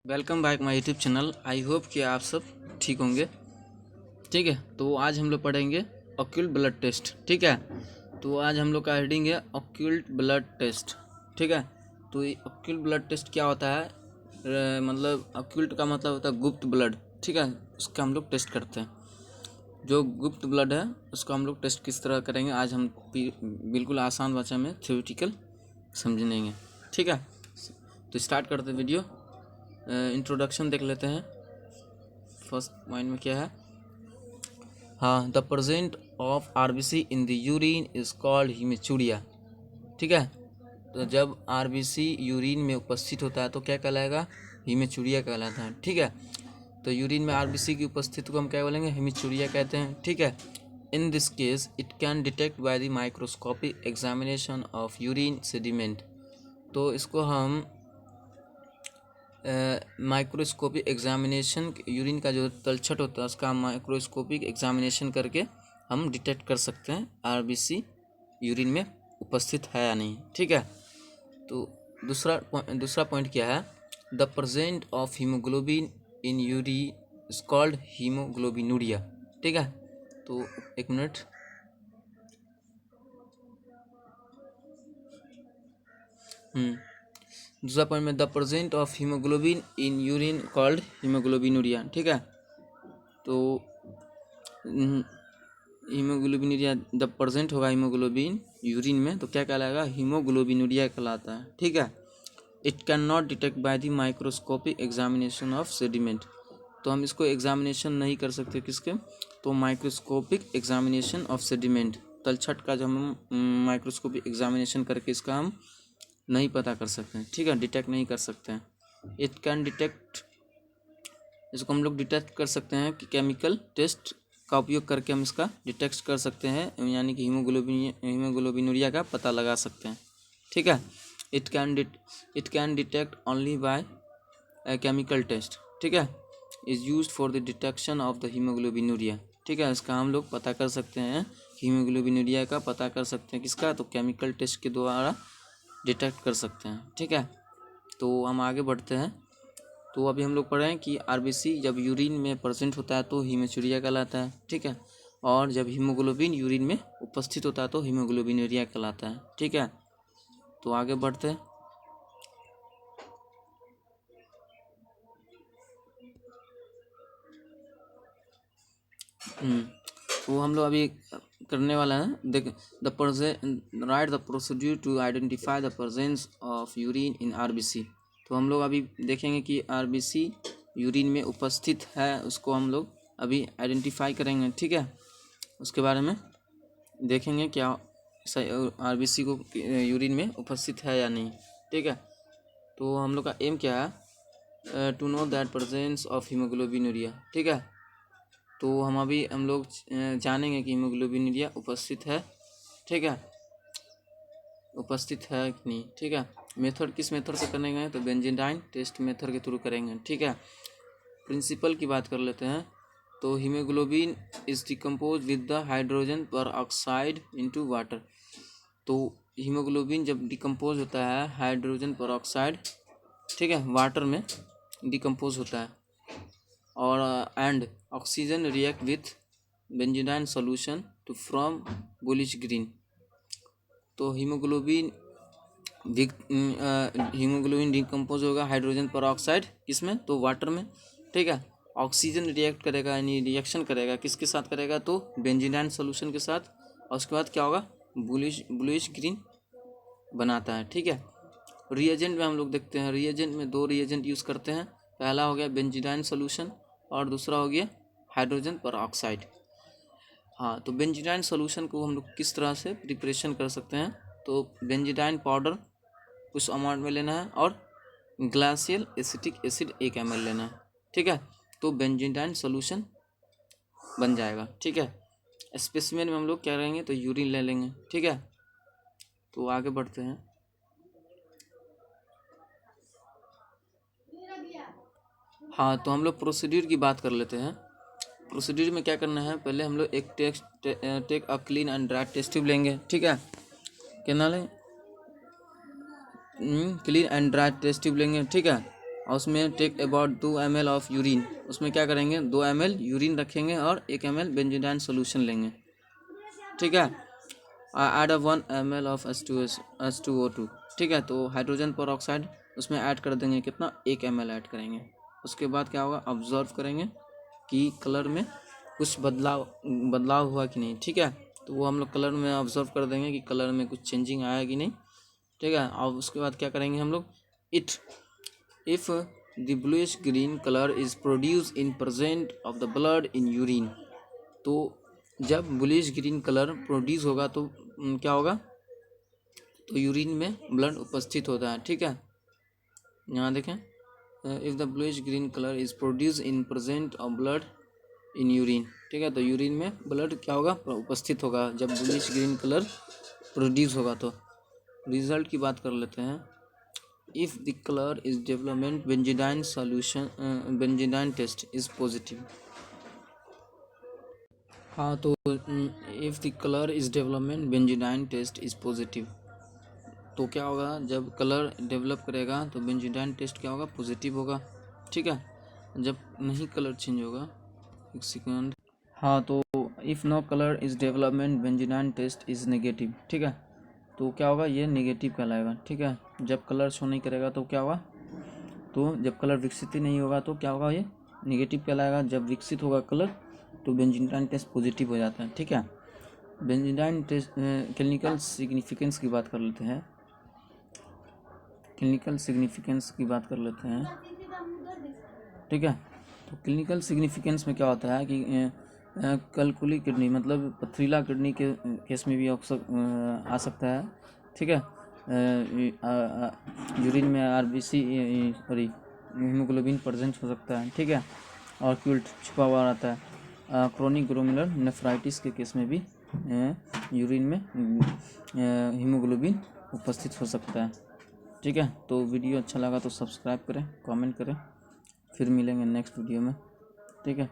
Welcome back my YouTube channel. I hope कि आप सब ठीक होंगे। ठीक है, तो आज हम लोग पढ़ेंगे ऑक्यूल्ट ब्लड टेस्ट। ठीक है, तो आज हम लोग का हेडिंग है ऑक्यूल्ट ब्लड टेस्ट। ठीक है, तो ये ऑक्यूल्ट ब्लड टेस्ट क्या होता है? मतलब ऑक्यूल्ट का मतलब होता है गुप्त ब्लड। ठीक है, उसका हम लोग टेस्ट करते हैं। जो गुप्त ब्लड है उसको हम लोग टेस्ट किस तरह करेंगे आज हम बिल्कुल आसान भाषा में थ्योरेटिकल समझेंगे। ठीक है, तो स्टार्ट करते हैं वीडियो। इंट्रोडक्शन देख लेते हैं। फर्स्ट पॉइंट में क्या है? हाँ, the present of RBC in the urine is called haematuria. ठीक है, तो जब आरबीसी यूरिन में उपस्थित होता है तो क्या कहलाएगा? हीमेचूरिया कहलाता है। ठीक है, तो यूरिन में आरबीसी की उपस्थिति को हम क्या बोलेंगे? हीमेचूरिया कहते हैं। ठीक है, in this case it can detect by the microscopic examination of urine sediment. तो इसको हम माइक्रोस्कोपिक एग्जामिनेशन, यूरिन का जो तलछट होता है उसका माइक्रोस्कोपिक एग्जामिनेशन करके हम डिटेक्ट कर सकते हैं आरबीसी यूरिन में उपस्थित है या नहीं। ठीक है, तो दूसरा पॉइंट क्या है? The present of haemoglobin in urine is called haemoglobinuria. ठीक है, तो एक मिनट। दूसरा पॉइंट में the present of haemoglobin in urine called haemoglobinuria. ठीक है, तो हीमोग्लोबिनूरिया जब प्रेजेंट होगा हीमोग्लोबिन यूरिन में तो क्या कहलाएगा? हीमोग्लोबिनूरिया कहलाता है। ठीक है, it can not detect by the microscopic examination of sediment. तो हम इसको एग्जामिनेशन नहीं कर सकते किसके? तो माइक्रोस्कोपिक एग्जामिनेशन ऑफ सेडिमेंट, तलछट का जो हम माइक्रोस्कोपिक एग्जामिनेशन करके इसका हम नहीं पता कर सकते हैं। ठीक है, डिटेक्ट नहीं कर सकते हैं। इट कैन डिटेक्ट, इसको हम लोग डिटेक्ट कर सकते हैं कि केमिकल टेस्ट का उपयोग करके हम इसका डिटेक्ट कर सकते हैं, यानी कि हीमोग्लोबिनूरिया का पता लगा सकते हैं। ठीक है, it can detect only by chemical test. ठीक है, is used for the detection of the haemoglobinuria. ठीक है, इसका हम लोग पता कर सकते हैं, हीमोग्लोबिनूरिया का पता कर सकते हैं किसका? तो केमिकल टेस्ट के द्वारा डिटेक्ट कर सकते हैं। ठीक है, तो हम आगे बढ़ते हैं। तो अभी हम लोग पढ़ रहे हैं कि आरबीसी जब यूरिन में प्रेजेंट होता है तो हीमेचूरिया कहलाता है। ठीक है, और जब हीमोग्लोबिन यूरिन में उपस्थित होता है तो हीमोग्लोबिनूरिया कहलाता है। ठीक है, तो आगे बढ़ते हैं। वो हम लोग अभी करने वाला है। देख, right the procedure to identify the presence of urine in RBC. तो हम लोग अभी देखेंगे कि आरबीसी यूरिन में उपस्थित है, उसको हम लोग अभी आइडेंटिफाई करेंगे। ठीक है, उसके बारे में देखेंगे क्या आरबीसी को यूरिन में उपस्थित है या नहीं। ठीक है, तो हम लोग का एम क्या है? To know that presence of haemoglobinuria. ठीक है, तो हम लोग जानेंगे कि हीमोग्लोबिनूरिया उपस्थित है। ठीक है, उपस्थित है कि नहीं। ठीक है, मेथड किस मेथड से करेंगे? तो बेंजीडाइन टेस्ट मेथड के थ्रू करेंगे। ठीक है, प्रिंसिपल की बात कर लेते हैं। तो haemoglobin is decompose with the hydrogen पर ऑक्साइड इनटू वाटर। तो हीमोग्लोबिन जब डिकम्पोज होता है हाइड्रोजन पर ऑक्साइड, ठीक है, वाटर में डिकम्पोज होता है, और and oxygen react with benzidine solution to from bluish green. तो हीमोग्लोबिन डिकम्पोज होगा हाइड्रोजन पर ऑक्साइड किसमें? तो वाटर में। ठीक है, ऑक्सीजन रिएक्ट करेगा, यानी रिएक्शन करेगा किसके साथ करेगा? तो बेंजीडाइन सॉल्यूशन के साथ, और उसके बाद क्या होगा? ब्लूइश ग्रीन बनाता है। ठीक है, रिएजेंट में हम लोग देखते हैं, रिएजेंट में दो रिएजेंट यूज़ करते हैं। पहला हो गया बेंजीडाइन सॉल्यूशन और दूसरा हो गया हाइड्रोजन पर ऑक्साइड। हाँ, तो बेंजीडाइन सॉल्यूशन को हम लोग किस तरह से प्रिपरेशन कर सकते हैं? तो बेंजीडाइन पाउडर कुछ अमाउंट में लेना है और ग्लासियल एसिटिक एसिड 1 ml लेना है। ठीक है, तो बेंजीडाइन सॉल्यूशन बन जाएगा। ठीक है, स्पेसिमेन में हम लोग क्या करेंगे? तो यूरिन ले लेंगे। ठीक है, तो आगे बढ़ते हैं। हाँ, तो हम लोग प्रोसीड्यूर की बात कर लेते हैं। प्रोसीड्यूर में क्या करना है? पहले हम लोग एक take a clean and dry test tube लेंगे। ठीक है, क्या ना लें? Clean and dry test tube लेंगे। ठीक है, और उसमें take about 2 ml of urine, उसमें क्या करेंगे 2 ml यूरिन रखेंगे और 1 ml बेंजोडाइन सोल्यूशन लेंगे, ठीक है। ऐड 1 ml ऑफ H2O2, ठीक है। तो हाइड्रोजन पर ऑक्साइड उसमें ऐड कर देंगे, कितना 1 ml ऐड करेंगे। उसके बाद क्या होगा, ऑब्जर्व करेंगे कि कलर में कुछ बदलाव हुआ कि नहीं, ठीक है। तो वो हम लोग कलर में ऑब्जर्व कर देंगे कि कलर में कुछ चेंजिंग आया कि नहीं, ठीक है। और उसके बाद क्या करेंगे हम लोग, if the bluish green colour is produce in present of the blood in urine, तो जब ब्लूइश ग्रीन कलर प्रोड्यूस होगा तो क्या होगा, तो यूरिन में ब्लड उपस्थित होता है, ठीक है। यहाँ देखें, if the bluish green colour is produce in present of blood in urine, ठीक है। तो यूरिन में ब्लड क्या होगा, उपस्थित होगा जब ब्लूइश ग्रीन कलर प्रोड्यूस होगा। तो रिजल्ट की बात कर लेते हैं। If the colour is development benzidine solution, benzidine test is positive. हाँ, तो if the colour is development benzidine test is positive, तो क्या होगा, जब कलर डेवलप करेगा तो बेंजीडाइन टेस्ट क्या होगा, पॉजिटिव होगा, ठीक है। जब नहीं कलर चेंज होगा, एक सेकंड, हाँ, तो if no colour is development benzidine test is negative, ठीक है। तो क्या होगा, ये नेगेटिव कहलाएगा, ठीक है। जब कलर शो नहीं करेगा तो क्या होगा, तो जब कलर विकसित ही नहीं होगा तो क्या होगा, ये नेगेटिव कहलाएगा। जब विकसित होगा कलर तो बेंजीडाइन टेस्ट पॉजिटिव हो जाता है, ठीक है। बेंजीडाइन टेस्ट क्लिनिकल सिग्निफिकेंस की बात कर लेते हैं। क्लिनिकल सिग्निफिकेंस की बात कर लेते हैं, ठीक है। तो क्लिनिकल सिग्निफिकेंस में क्या होता है कि कलकुली किडनी मतलब पथरीला किडनी के केस में भी आ सकता है, ठीक है। यूरिन में आरबीसी सॉरी हीमोग्लोबिन प्रेजेंट हो सकता है, ठीक है। और क्यूल्ट छुपा हुआ रहता है। क्रोनिक ग्लोमेरुलर नेफ्राइटिस के केस में भी यूरिन में हीमोग्लोबिन उपस्थित हो सकता है, ठीक है। तो वीडियो अच्छा लगा तो सब्सक्राइब करें, कमेंट करें, फिर मिलेंगे नेक्स्ट वीडियो में, ठीक है।